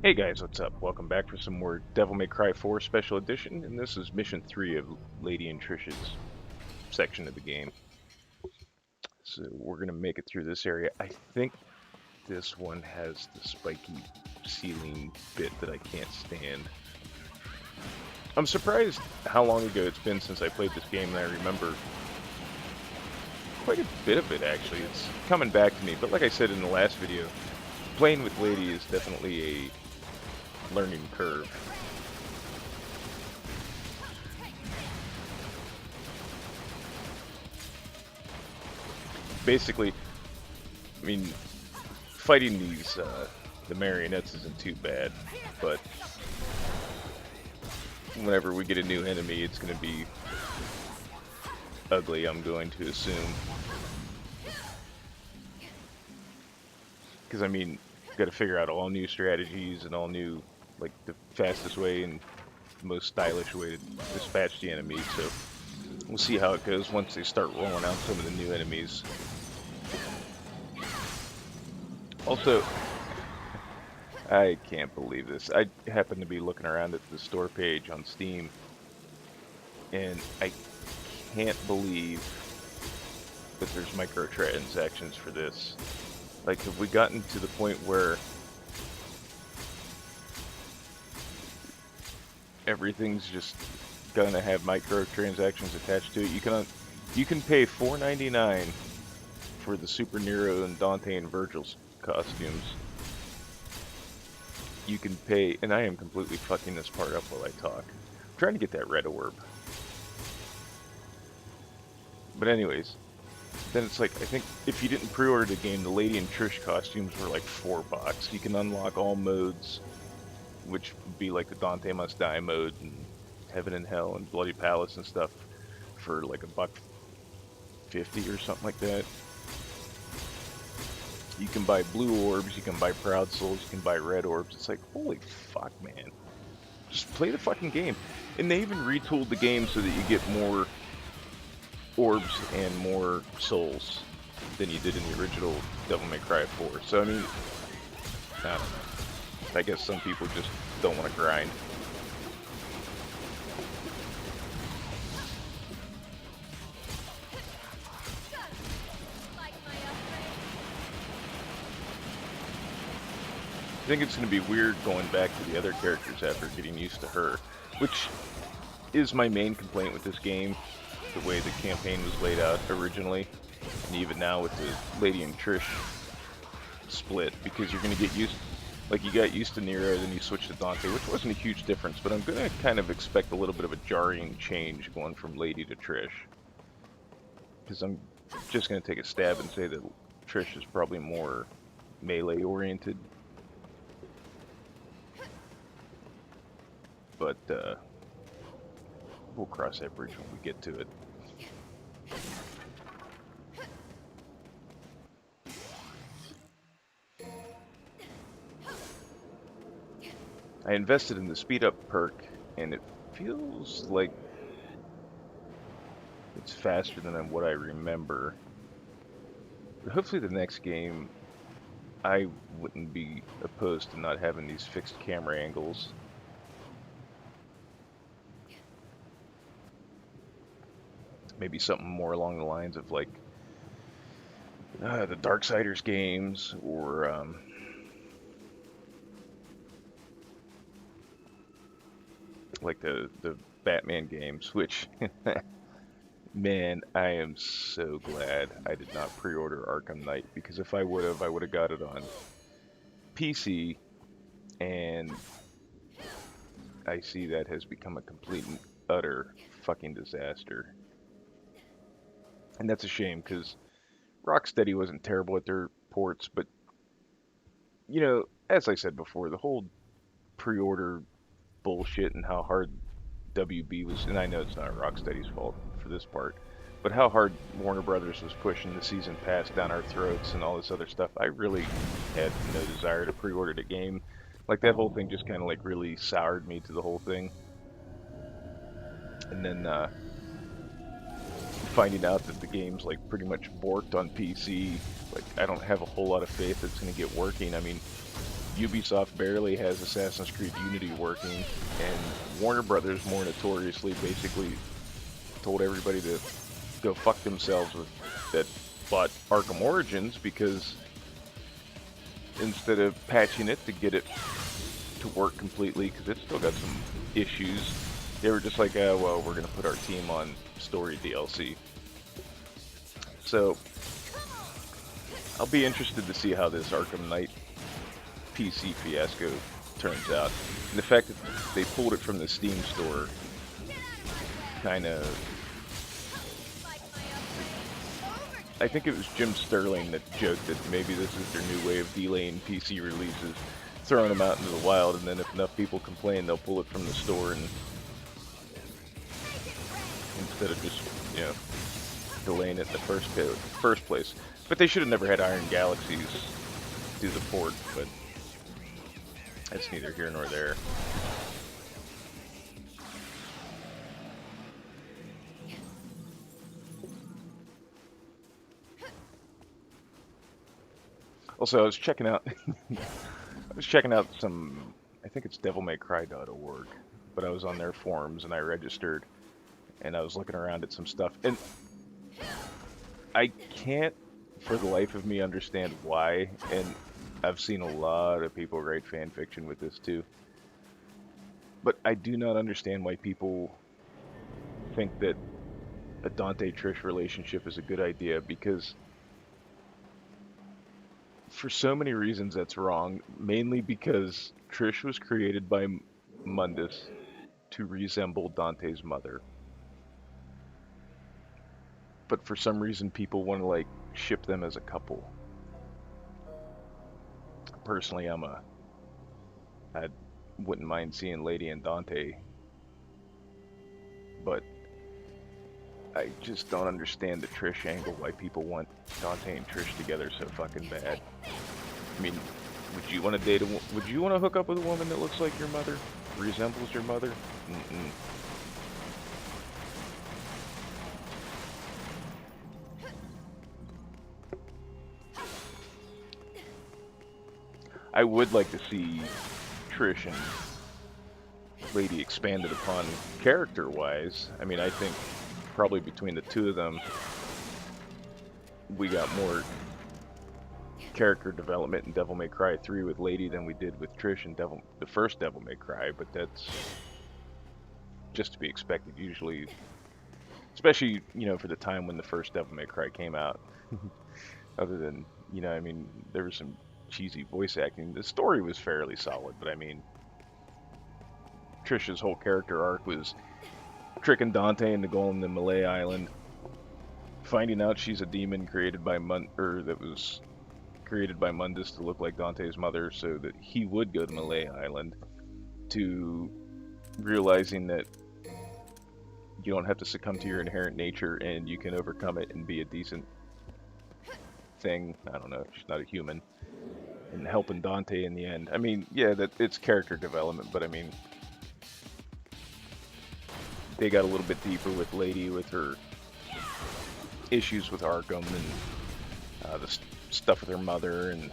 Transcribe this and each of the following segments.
Hey guys, what's up? Welcome back for some more Devil May Cry 4 Special Edition, and this is Mission 3 of Lady and Trish's section of the game. So we're going to make it through this area. I think this one has the spiky ceiling bit that I can't stand. I'm surprised how long ago it's been since I played this game, and I remember quite a bit of it actually. It's coming back to me, but like I said in the last video, playing with Lady is definitely a learning curve. Basically, I mean, fighting the marionettes isn't too bad, but whenever we get a new enemy, it's going to be ugly, I'm going to assume. Because, I mean, got to figure out all new strategies and all new, like, the fastest way and most stylish way to dispatch the enemies, so we'll see how it goes once they start rolling out some of the new enemies. Also, I can't believe this. I happen to be looking around at the store page on Steam, and I can't believe that there's microtransactions for this. Like, have we gotten to the point where everything's just gonna have microtransactions attached to it? You can pay $4.99 for the Super Nero and Dante and Virgil's costumes. You can pay, and I am completely fucking this part up while I talk. I'm trying to get that red orb. But anyways, then it's like, I think if you didn't pre-order the game, the Lady and Trish costumes were like $4. You can unlock all modes, which would be like the Dante Must Die mode, and Heaven and Hell, and Bloody Palace and stuff, for like $1.50 or something like that. You can buy blue orbs, you can buy Proud Souls, you can buy red orbs. It's like, holy fuck, man. Just play the fucking game. And they even retooled the game so that you get more orbs and more souls than you did in the original Devil May Cry 4. So, I mean, I don't know. I guess some people just don't want to grind. I think it's going to be weird going back to the other characters after getting used to her, which is my main complaint with this game, the way the campaign was laid out originally, and even now with the Lady and Trish split, because you're going to get used, like you got used to Nero, then you switch to Dante, which wasn't a huge difference, but I'm going to kind of expect a little bit of a jarring change going from Lady to Trish, because I'm just going to take a stab and say that Trish is probably more melee oriented. But we'll cross that bridge when we get to it. I invested in the speed up perk, and it feels like it's faster than what I remember. But hopefully the next game, I wouldn't be opposed to not having these fixed camera angles. Maybe something more along the lines of like the Darksiders games, or like the Batman games, which man, I am so glad I did not pre-order Arkham Knight, because if I would have got it on PC, and I see that has become a complete and utter fucking disaster. And that's a shame, because Rocksteady wasn't terrible at their ports, but you know, as I said before, the whole pre-order bullshit and how hard WB was, and I know it's not Rocksteady's fault for this part, but how hard Warner Brothers was pushing the season pass down our throats and all this other stuff. I really had no desire to pre-order the game. Like, that whole thing just kind of like really soured me to the whole thing. And then finding out that the game's like pretty much borked on PC, like I don't have a whole lot of faith it's going to get working. I mean, Ubisoft barely has Assassin's Creed Unity working, and Warner Brothers more notoriously basically told everybody to go fuck themselves with that bought Arkham Origins, because instead of patching it to get it to work completely, because it's still got some issues, they were just like, oh, well, we're going to put our team on story DLC. So I'll be interested to see how this Arkham Knight PC fiasco turns out. And the fact that they pulled it from the Steam store kind of... I think it was Jim Sterling that joked that maybe this is their new way of delaying PC releases, throwing them out into the wild, and then if enough people complain, they'll pull it from the store, and instead of just, you know, delaying it in the first place. But they should have never had Iron Galaxies do the port, but that's neither here nor there. Also, I was checking out some, I think it's devilmaycry.org, but I was on their forums and I registered, and I was looking around at some stuff, and I can't for the life of me understand why, and I've seen a lot of people write fan fiction with this too, but I do not understand why people think that a Dante-Trish relationship is a good idea, because for so many reasons that's wrong, mainly because Trish was created by Mundus to resemble Dante's mother. But for some reason people want to like ship them as a couple. Personally, I wouldn't mind seeing Lady and Dante, but I just don't understand the Trish angle, why people want Dante and Trish together so fucking bad. I mean, would you want to would you want to hook up with a woman that looks like your mother? Resembles your mother? Mm-mm. I would like to see Trish and Lady expanded upon character-wise. I mean, I think probably between the two of them, we got more character development in Devil May Cry 3 with Lady than we did with Trish in the first Devil May Cry, but that's just to be expected usually, especially, you know, for the time when the first Devil May Cry came out. Other than, you know, I mean, there was some cheesy voice acting. The story was fairly solid, but I mean, Trish's whole character arc was tricking Dante into going to Malay Island, finding out she's a demon created by that was created by Mundus to look like Dante's mother so that he would go to Malay Island, to realizing that you don't have to succumb to your inherent nature and you can overcome it and be a decent thing. I don't know, she's not a human. And helping Dante in the end. I mean, yeah, that it's character development, but I mean, they got a little bit deeper with Lady, with her issues with Arkham and the stuff with her mother and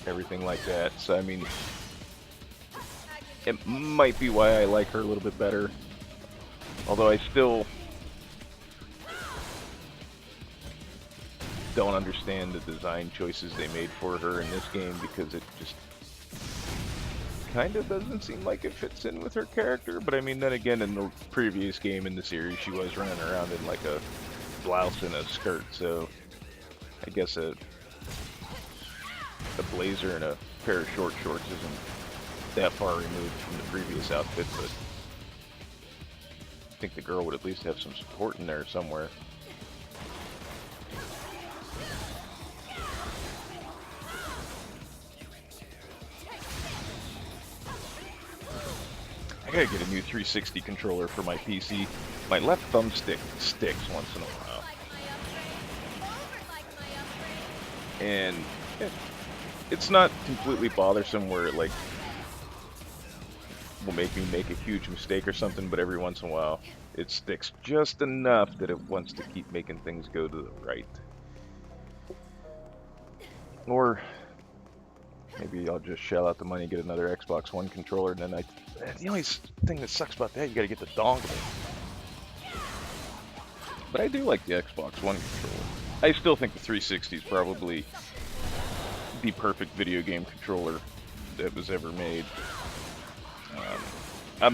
everything like that. So I mean, it might be why I like her a little bit better. Although I still don't understand the design choices they made for her in this game, because it just kind of doesn't seem like it fits in with her character. But I mean, then again, in the previous game in the series, she was running around in like a blouse and a skirt, so I guess a blazer and a pair of short shorts isn't that far removed from the previous outfit, but I think the girl would at least have some support in there somewhere. I gotta get a new 360 controller for my PC. My left thumbstick sticks once in a while. And it's not completely bothersome where it like will make me make a huge mistake or something, but every once in a while it sticks just enough that it wants to keep making things go to the right. Or Maybe I'll just shell out the money, get another Xbox One controller, and then the only thing that sucks about that, you gotta get the dongle. But I do like the Xbox One controller. I still think the 360 is probably the perfect video game controller that was ever made. I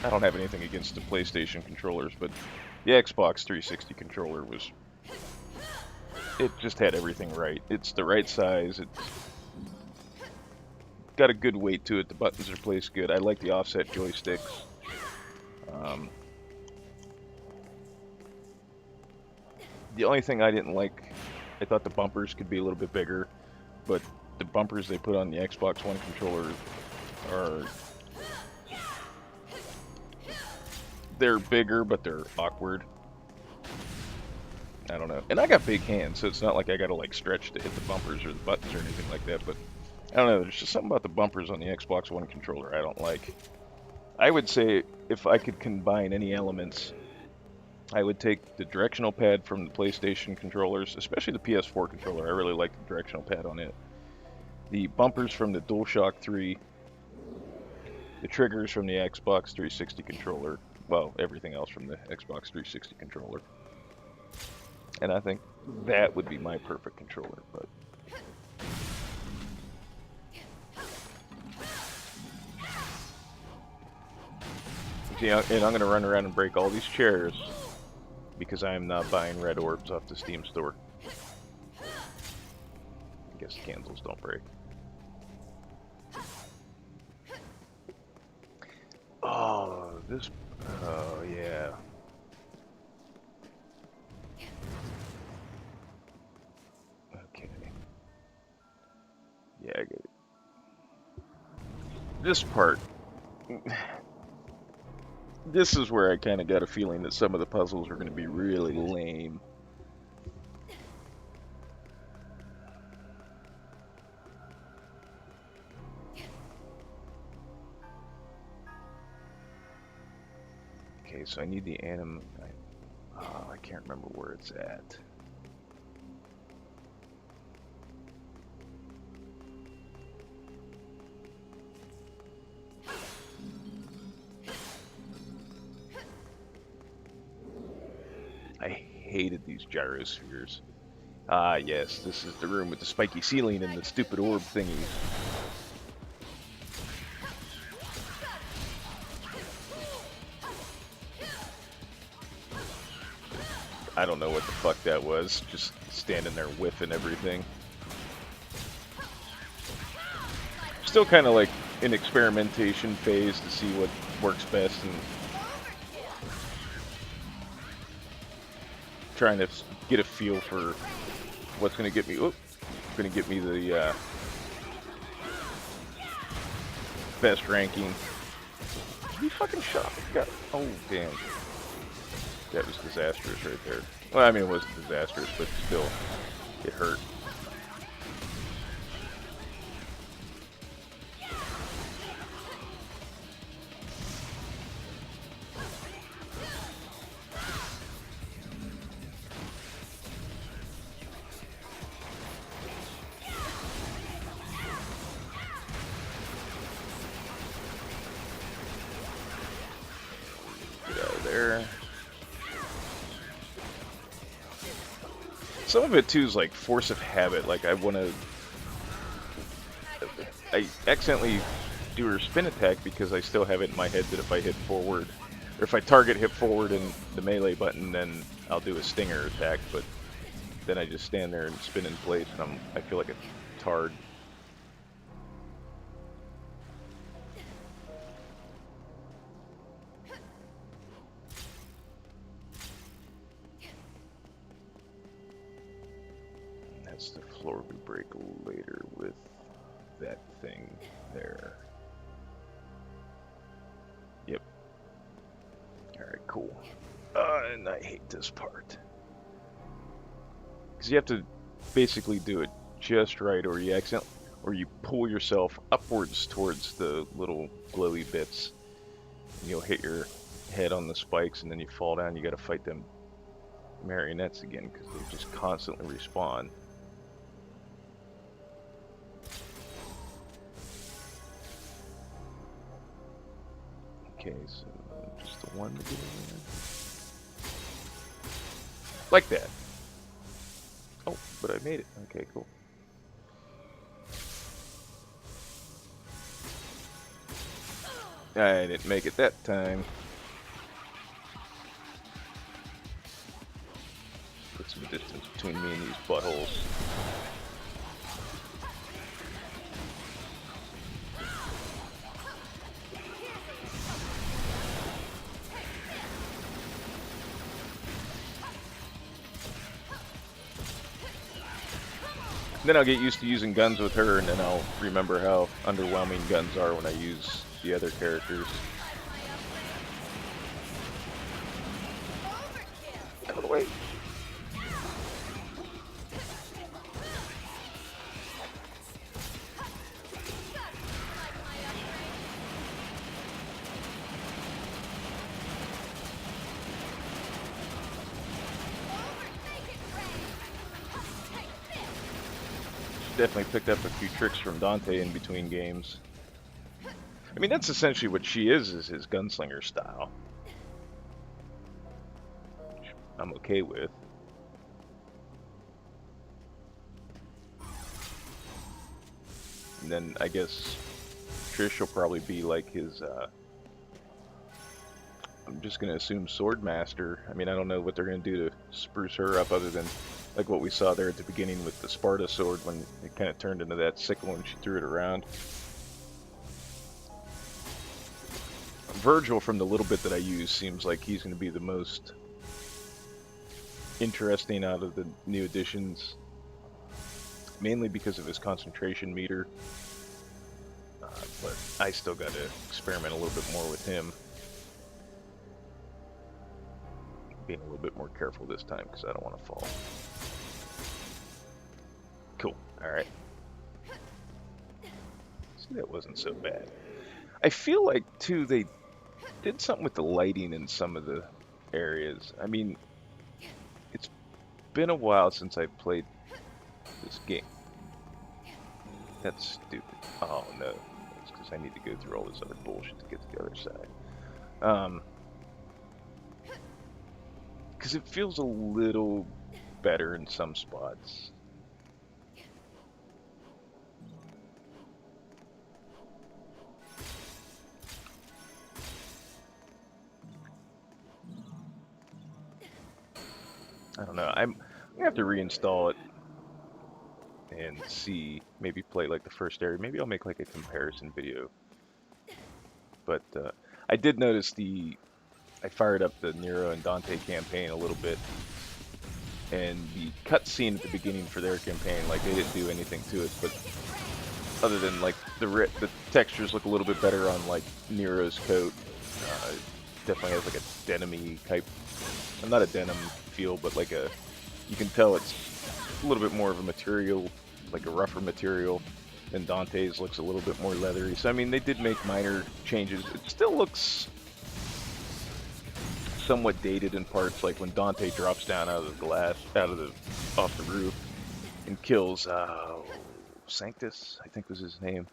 don't have anything against the PlayStation controllers, but the Xbox 360 controller it just had everything right. It's the right size. It's got a good weight to it. The buttons are placed good. I like the offset joysticks. Um, the only thing I didn't like, I thought the bumpers could be a little bit bigger, but the bumpers they put on the Xbox One controller they're bigger, but they're awkward. I don't know. And I got big hands, so it's not like I gotta like stretch to hit the bumpers or the buttons or anything like that, but I don't know, there's just something about the bumpers on the Xbox One controller I don't like. I would say if I could combine any elements, I would take the directional pad from the PlayStation controllers, especially the PS4 controller. I really like the directional pad on it. The bumpers from the DualShock 3, the triggers from the Xbox 360 controller, well, everything else from the Xbox 360 controller. And I think that would be my perfect controller, but yeah, and I'm gonna run around and break all these chairs because I am not buying red orbs off the Steam store. I guess the candles don't break. Oh, oh yeah. Okay. Yeah, I get it. This part, this is where I kind of got a feeling that some of the puzzles are going to be really lame. Okay, so I need the I can't remember where it's at. I hated these gyrospheres. Ah, yes, this is the room with the spiky ceiling and the stupid orb thingies. I don't know what the fuck that was, just standing there whiffing everything. Still kind of like an experimentation phase to see what works best and trying to get a feel for what's going to get me. Going to get me the best ranking. You fucking shot me. Oh damn, that was disastrous right there. Well, I mean it wasn't disastrous, but still, it hurt. There. Some of it too is like force of habit. Like I accidentally do her spin attack because I still have it in my head that if I hit forward, or if I target hit forward in the melee button, then I'll do a stinger attack. But then I just stand there and spin in place, and I feel like a tard. That's the floor we break later with that thing there. Yep. Alright, cool. And I hate this part. Because you have to basically do it just right, or you pull yourself upwards towards the little glowy bits. And you'll hit your head on the spikes, and then you fall down. You gotta fight them marionettes again, because they just constantly respawn. Okay, so just the one to get in there. Like that. Oh, but I made it. Okay, cool. I didn't make it that time. Put some distance between me and these buttholes. Then I'll get used to using guns with her, and then I'll remember how underwhelming guns are when I use the other characters. Out of the way. Definitely picked up a few tricks from Dante in between games. I mean, that's essentially what she is his gunslinger style. Which I'm okay with. And then I guess Trish will probably be like his, I'm just going to assume Swordmaster. I mean, I don't know what they're going to do to spruce her up other than like what we saw there at the beginning with the Sparta sword when it kind of turned into that sickle and she threw it around. Virgil, from the little bit that I use, seems like he's going to be the most interesting out of the new additions, mainly because of his concentration meter. But I still got to experiment a little bit more with him. Being a little bit more careful this time because I don't want to fall. Cool. Alright. See, that wasn't so bad. I feel like, too, they did something with the lighting in some of the areas. I mean, it's been a while since I played this game. That's stupid. Oh, no. It's because I need to go through all this other bullshit to get to the other side. Because it feels a little better in some spots. I don't know. I'm gonna have to reinstall it and see. Maybe play like the first area. Maybe I'll make like a comparison video. But I did notice I fired up the Nero and Dante campaign a little bit, and the cutscene at the beginning for their campaign, like they didn't do anything to it, but other than like the textures look a little bit better on like Nero's coat. Definitely has like a denim-y type, not a denim feel, but like you can tell it's a little bit more of a material, like a rougher material, and Dante's looks a little bit more leathery. So I mean, they did make minor changes. It still looks somewhat dated in parts, like when Dante drops down out of the glass, off the roof, and kills Sanctus, I think was his name.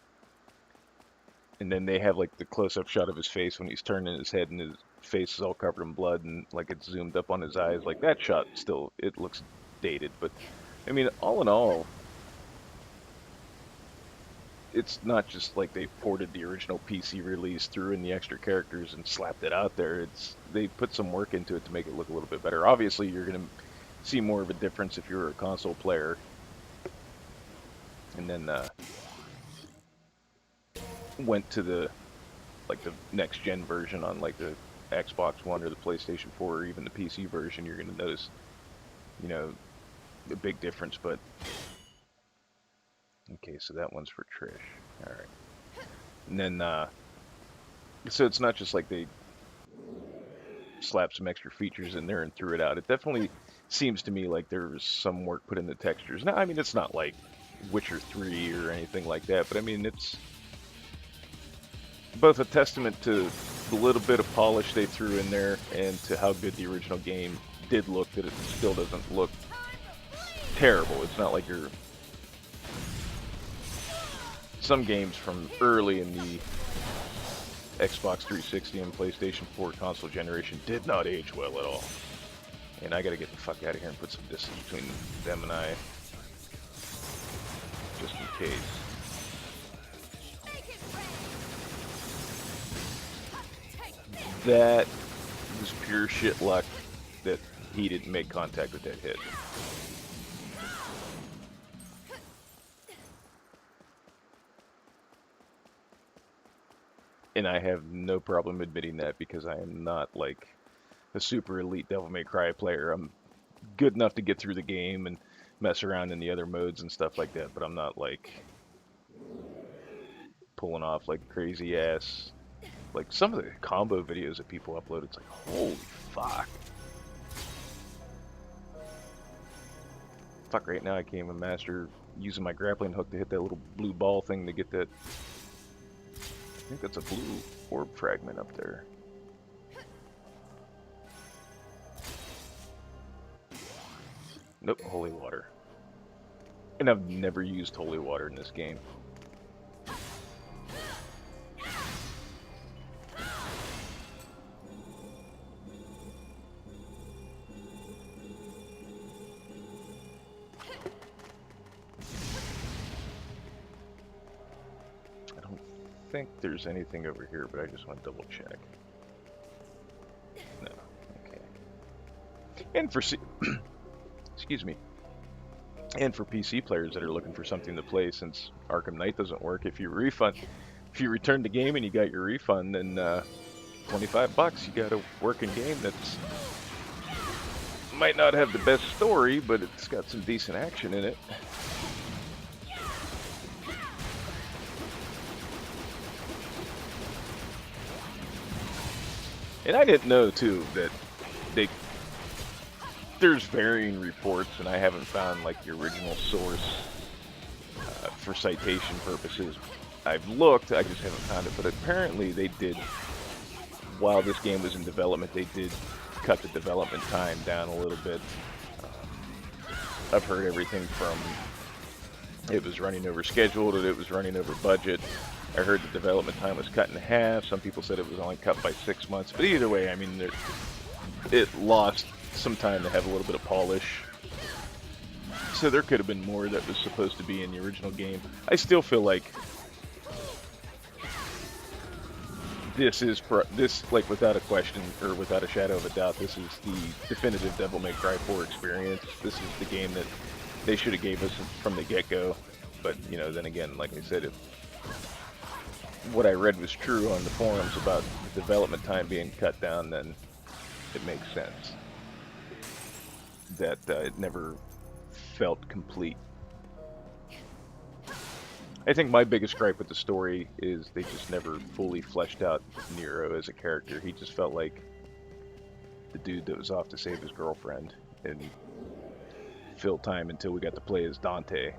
And then they have like the close-up shot of his face when he's turning his head and his face is all covered in blood and like it's zoomed up on his eyes. Like that shot still, it looks dated. But I mean, all in all, it's not just like they ported the original PC release, threw in the extra characters and slapped it out there. They put some work into it to make it look a little bit better. Obviously, you're going to see more of a difference if you're a console player. And then went to the next gen version on like the Xbox One or the PlayStation 4 or even the PC version. You're going to notice, a big difference. But okay, so that one's for Trish. All right. And then so it's not just like they slapped some extra features in there and threw it out. It definitely seems to me like there was some work put in the textures. Now, I mean, it's not like Witcher 3 or anything like that, but I mean, it's both a testament to the little bit of polish they threw in there and to how good the original game did look, that it still doesn't look terrible. It's not like some games from early in the Xbox 360 and PlayStation 4 console generation did not age well at all. And I gotta get the fuck out of here and put some distance between them and I, just in case. That was pure shit luck that he didn't make contact with that hit. And I have no problem admitting that because I am not like a super elite Devil May Cry player. I'm good enough to get through the game and mess around in the other modes and stuff like that, but I'm not like pulling off like crazy ass, like some of the combo videos that people upload, it's like, holy fuck. Fuck, right now I can't even master using my grappling hook to hit that little blue ball thing to get that. I think that's a blue orb fragment up there. Nope, holy water. And I've never used holy water in this game. I don't think there's anything over here, but I just want to double check. No, okay. And for excuse me. And for PC players that are looking for something to play, since Arkham Knight doesn't work, if you return the game and you got your refund, then $25, you got a working game that's might not have the best story, but it's got some decent action in it. And I didn't know too that there's varying reports, and I haven't found like the original source for citation purposes. I've looked, I just haven't found it, but apparently they did, while this game was in development, they did cut the development time down a little bit. I've heard everything from it was running over schedule to it was running over budget. I heard the development time was cut in half. Some people said it was only cut by 6 months, but either way, I mean, it lost some time to have a little bit of polish. So there could have been more that was supposed to be in the original game. I still feel like this like without a question or without a shadow of a doubt, this is the definitive Devil May Cry 4 experience. This is the game that they should have gave us from the get-go. But you know, then again, like I said, if what I read was true on the forums about the development time being cut down, then it makes sense that it never felt complete. I think my biggest gripe with the story is they just never fully fleshed out Nero as a character. He just felt like the dude that was off to save his girlfriend and fill time until we got to play as Dante.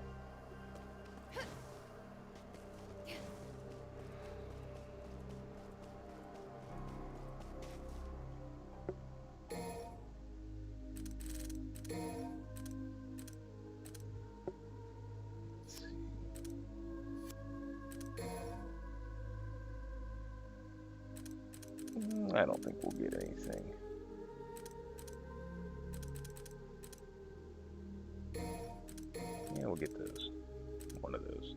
I don't think we'll get anything. Yeah, we'll get those. One of those.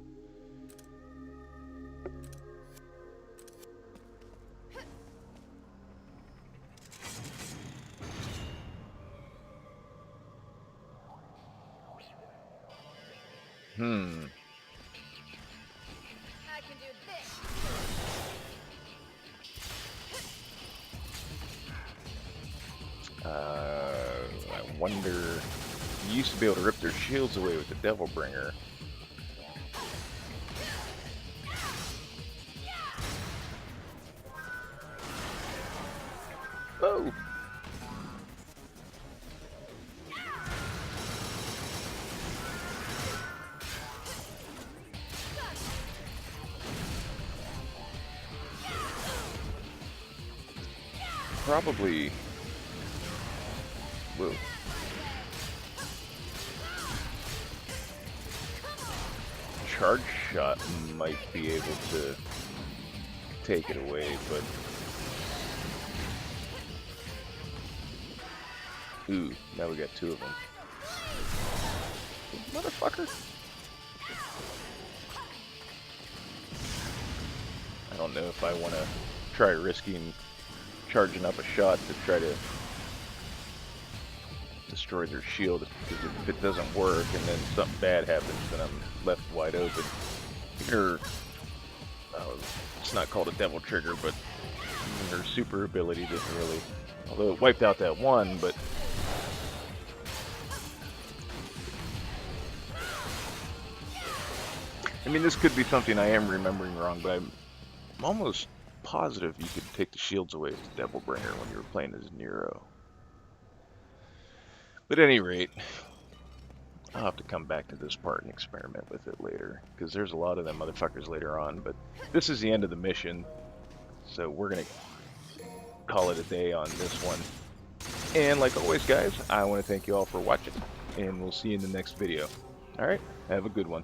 I can do this. I wonder. You used to be able to rip their shields away with the Devil Bringer. Oh! Probably. Whoa. Charge shot might be able to take it away, but... Ooh, now we got 2 of them. Motherfucker! I don't know if I want to try risking charging up a shot to try to destroy their shield, because if it doesn't work and then something bad happens, then I'm left wide open. Her, it's not called a devil trigger, but her super ability didn't really, although it wiped out that one, but I mean, this could be something I am remembering wrong, but I'm almost positive you could take the shields away with the Devil Bringer when you were playing as Nero. But at any rate, I'll have to come back to this part and experiment with it later, because there's a lot of them motherfuckers later on, but this is the end of the mission, so we're going to call it a day on this one. And like always, guys, I want to thank you all for watching, and we'll see you in the next video. Alright, have a good one.